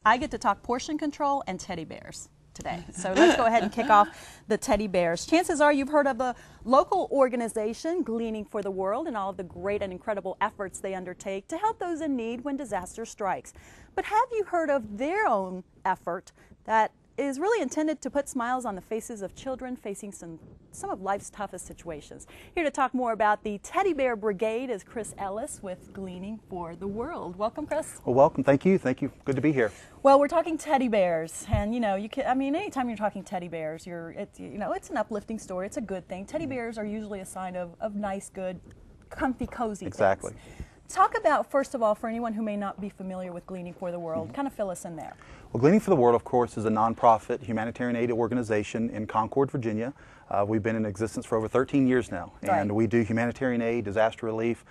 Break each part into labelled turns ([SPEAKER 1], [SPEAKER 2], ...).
[SPEAKER 1] I get to talk portion control and teddy bears today. So let's go ahead and kick off the teddy bears. Chances are you've heard of the local organization Gleaning for the World and all of the great and incredible efforts they undertake to help those in need when disaster strikes. But have you heard of their own effort that is really intended to put smiles on the faces of children facing some of life's toughest situations? Here to talk more about the Teddy Bear Brigade is Chris Ellis with Gleaning for the World. Welcome, Chris.
[SPEAKER 2] Well, welcome. Thank you. Thank you. Good to be here.
[SPEAKER 1] Well, we're talking teddy bears, and anytime you're talking teddy bears, it's an uplifting story. It's a good thing. Teddy bears are usually a sign of nice, good, comfy, cozy
[SPEAKER 2] Exactly.
[SPEAKER 1] things. Talk about, first of all, for anyone who may not be familiar with Gleaning for the World, kind of fill us in there.
[SPEAKER 2] Well, Gleaning for the World, of course, is a nonprofit humanitarian aid organization in Concord, Virginia. We've been in existence for over 13 years now, and we do humanitarian aid, disaster relief.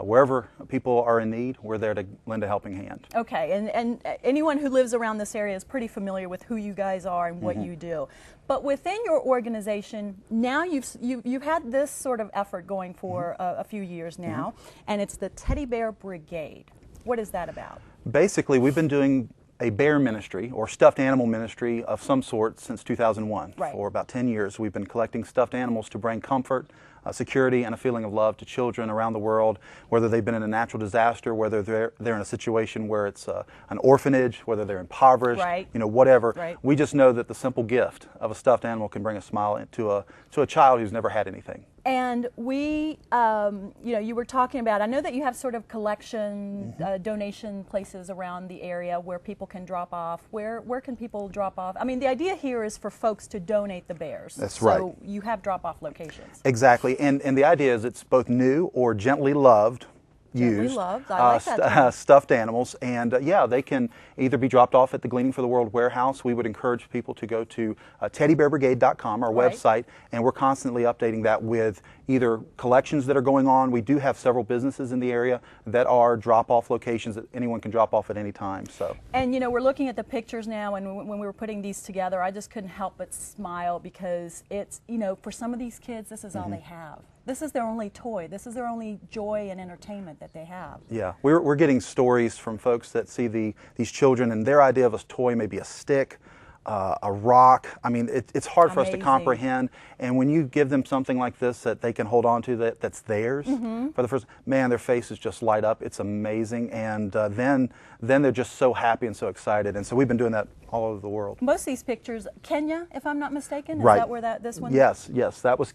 [SPEAKER 2] Wherever people are in need, we're there to lend a helping hand.
[SPEAKER 1] Okay, and anyone who lives around this area is pretty familiar with who you guys are and what you do. But within your organization, now you've had this sort of effort going for a few years now, and it's the Teddy Bear Brigade. What is that about? Basically,
[SPEAKER 2] we've been doing a bear ministry or stuffed animal ministry of some sort since 2001.
[SPEAKER 1] Right.
[SPEAKER 2] For about 10 years, we've been collecting stuffed animals to bring comfort, security, and a feeling of love to children around the world, whether they've been in a natural disaster, whether they're in a situation where it's an orphanage, whether they're impoverished,
[SPEAKER 1] right.
[SPEAKER 2] Whatever.
[SPEAKER 1] Right.
[SPEAKER 2] We just know that the simple gift of a stuffed animal can bring a smile to a child who's never had anything.
[SPEAKER 1] And we, you were talking about, I know that you have sort of collection, donation places around the area where people can drop off. Where can people drop off? I mean, the idea here is for folks to donate the bears.
[SPEAKER 2] That's right.
[SPEAKER 1] So you have drop-off locations.
[SPEAKER 2] Exactly. And the idea is it's both new or gently loved.
[SPEAKER 1] Gently loved. I like that
[SPEAKER 2] stuffed animals, and they can either be dropped off at the Gleaning for the World warehouse. We would encourage people to go to teddybearbrigade.com, our website, and we're constantly updating that with either collections that are going on. We do have several businesses in the area that are drop-off locations that anyone can drop off at any time. So.
[SPEAKER 1] And we're looking at the pictures now, and when we were putting these together, I just couldn't help but smile because it's, for some of these kids, this is all they have. This is their only toy. This is their only joy and entertainment that they have.
[SPEAKER 2] Yeah, we're getting stories from folks that see these children, and their idea of a toy may be a stick, a rock. I mean, it's hard for us to comprehend. And when you give them something like this that they can hold on to that's theirs for the first, man, their faces just light up. It's amazing. And then they're just so happy and so excited. And so we've been doing that all over the world.
[SPEAKER 1] Most of these pictures, Kenya, if I'm not mistaken, is
[SPEAKER 2] right.
[SPEAKER 1] that where this one?
[SPEAKER 2] Yes, that was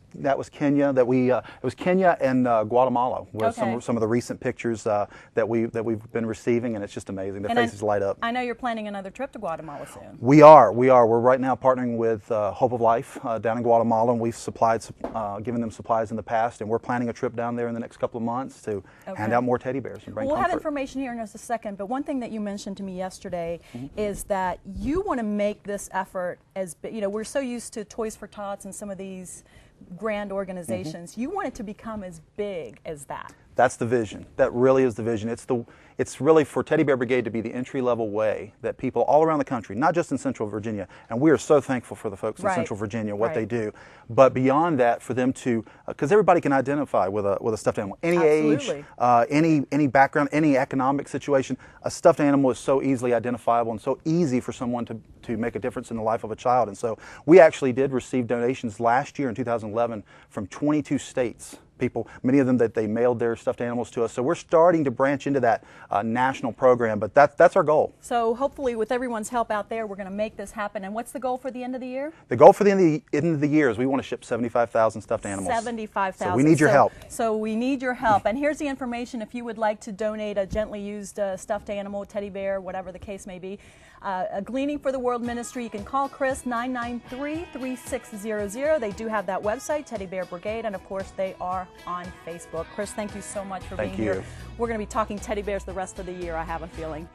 [SPEAKER 2] Kenya. It was Kenya and Guatemala were some of the recent pictures that we've been receiving, and it's just amazing. Their faces light up.
[SPEAKER 1] I know you're planning another trip to Guatemala soon.
[SPEAKER 2] We are. We're right now partnering with Hope of Life down in Guatemala, and we've given them supplies in the past, and we're planning a trip down there in the next couple of months to hand out more teddy bears and bring comfort.
[SPEAKER 1] We'll have information here in just a second, but one thing that you mentioned to me yesterday is that you want to make this effort as big. We're so used to Toys for Tots and some of these grand organizations. You want it to become as big as that.
[SPEAKER 2] That's the vision. That really is the vision. It's really for Teddy Bear Brigade to be the entry-level way that people all around the country, not just in Central Virginia, and we are so thankful for the folks in Central Virginia, what they do, but beyond that, for them to, because everybody can identify with a stuffed animal, any age, any background, any economic situation. A stuffed animal is so easily identifiable and so easy for someone to make a difference in the life of a child. And so we actually did receive donations last year in 2011 from 22 states. People, many of them that they mailed their stuffed animals to us. So we're starting to branch into that national program, but that's our goal.
[SPEAKER 1] So hopefully with everyone's help out there, we're going to make this happen. And what's the goal for the end of the year?
[SPEAKER 2] The goal for the end of the year is we want to ship 75,000 stuffed animals.
[SPEAKER 1] 75,000.
[SPEAKER 2] So we need your help.
[SPEAKER 1] So we need your help. And here's the information if you would like to donate a gently used stuffed animal, teddy bear, whatever the case may be. A Gleaning for the World ministry, you can call Chris 993-3600. They do have that website, Teddy Bear Brigade, and of course they are on Facebook. Chris, thank you so much for being here. We're going to be talking teddy bears the rest of the year, I have a feeling.